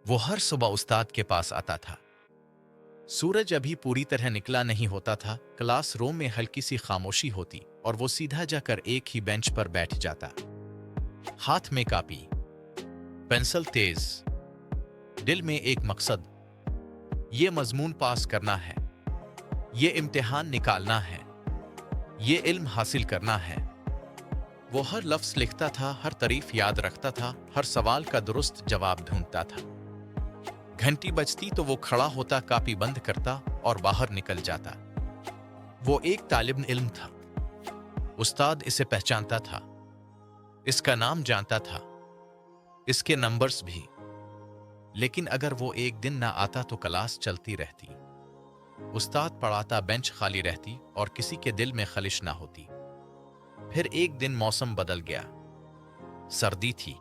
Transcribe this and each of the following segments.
वो हर सुबह उस्ताद के पास आता था। सूरज अभी पूरी तरह निकला नहीं होता था, क्लास रूम में हल्की सी खामोशी होती और वो सीधा जाकर एक ही बेंच पर बैठ जाता। हाथ में कॉपी, पेंसिल तेज, दिल में एक मकसद, ये मजमून पास करना है, ये इम्तिहान निकालना है, ये इल्म हासिल करना है। वो हर लफ्ज लिखता था, हर तारीफ याद रखता था, हर सवाल का दुरुस्त जवाब ढूंढता था। घंटी बजती तो वो खड़ा होता, कॉपी बंद करता और बाहर निकल जाता। वो एक तालिब इल्म था। उस्ताद इसे पहचानता था, इसका नाम जानता था, इसके नंबर्स भी। लेकिन अगर वो एक दिन ना आता तो क्लास चलती रहती। उस्ताद पढ़ाता, बेंच खाली रहती और किसी के दिल में खलिश ना होती। फिर एक दिन मौसम बदल गया। सर्दी थी,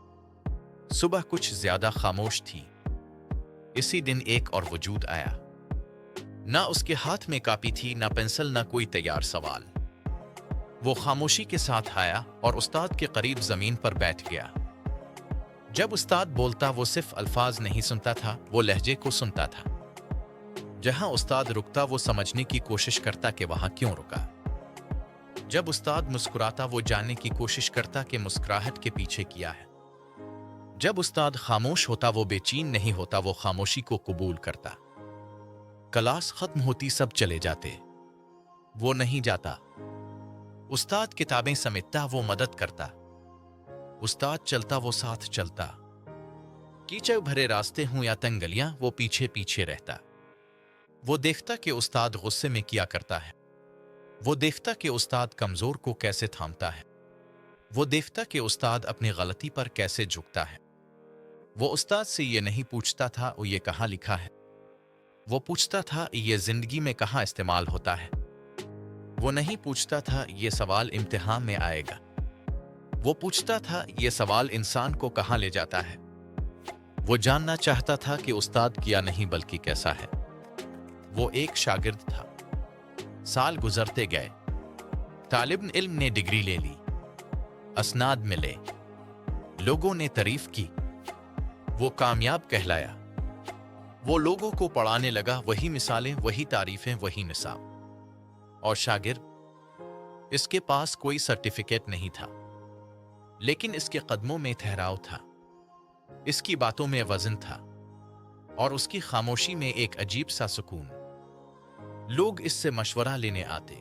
सुबह कुछ ज्यादा खामोश थी। इसी दिन एक और वजूद आया। ना उसके हाथ में कॉपी थी, ना पेंसिल, ना कोई तैयार सवाल। वो खामोशी के साथ आया और उस्ताद के करीब जमीन पर बैठ गया। जब उस्ताद बोलता वो सिर्फ अल्फाज नहीं सुनता था, वो लहजे को सुनता था। जहां उस्ताद रुकता वो समझने की कोशिश करता कि वहां क्यों रुका। जब उस्ताद मुस्कुराता वो जानने की कोशिश करता कि मुस्कुराहट के पीछे किया है। जब उस्ताद खामोश होता वो बेचैन नहीं होता, वो खामोशी को कबूल करता। क्लास खत्म होती, सब चले जाते, वो नहीं जाता। उस्ताद किताबें समेटता, वो मदद करता। उस्ताद चलता, वो साथ चलता। कीचड़ भरे रास्ते हों या तंग गलियां, वो पीछे पीछे रहता। वो देखता कि उस्ताद गुस्से में क्या करता है। वो देखता कि उस्ताद कमजोर को कैसे थामता है। वो देखता कि उस्ताद अपनी गलती पर कैसे झुकता है। वो उस्ताद से ये नहीं पूछता था वो ये कहाँ लिखा है। वो पूछता था ये जिंदगी में कहाँ इस्तेमाल होता है। वो नहीं पूछता था ये सवाल इम्तिहान में आएगा। वो पूछता था ये सवाल इंसान को कहाँ ले जाता है। वो जानना चाहता था कि उस्ताद किया नहीं बल्कि कैसा है। वो एक शागिर्द था। साल गुजरते गए, तालिब इल्म ने डिग्री ले ली, असनाद मिले, लोगों ने तारीफ की, वो कामयाब कहलाया। वो लोगों को पढ़ाने लगा, वही मिसालें, वही तारीफें, वही निसाब। और शागिर्द, इसके पास कोई सर्टिफिकेट नहीं था, लेकिन इसके कदमों में ठहराव था, इसकी बातों में वजन था और उसकी खामोशी में एक अजीब सा सुकून। लोग इससे मशवरा लेने आते,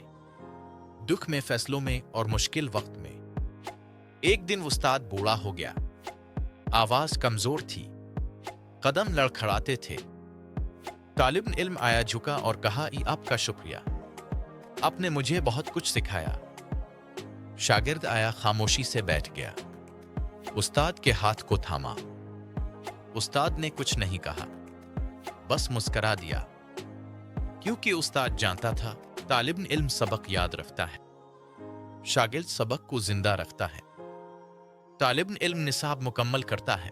दुख में, फैसलों में और मुश्किल वक्त में। एक दिन उस्ताद बूढ़ा हो गया, आवाज कमजोर थी, कदम लड़खड़ाते थे। तालिब इल्म आया, झुका और कहा, आपका शुक्रिया, आपने मुझे बहुत कुछ सिखाया। शागिर्द आया, खामोशी से बैठ गया, उस्ताद के हाथ को थामा। उस्ताद ने कुछ नहीं कहा, बस मुस्करा दिया, क्योंकि उस्ताद जानता था तालिब इल्म सबक याद रखता है, शागिर्द सबक को जिंदा रखता है। तालिब इल्म निसाब मुकम्मल करता है,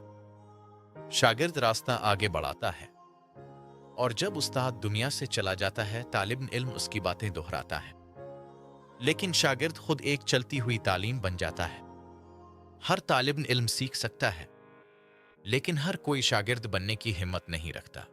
शागिर्द रास्ता आगे बढ़ाता है। और जब उस्ताद दुनिया से चला जाता है, तालिब इल्म उसकी बातें दोहराता है, लेकिन शागिर्द खुद एक चलती हुई तालीम बन जाता है। हर तालिब इल्म सीख सकता है, लेकिन हर कोई शागिर्द बनने की हिम्मत नहीं रखता।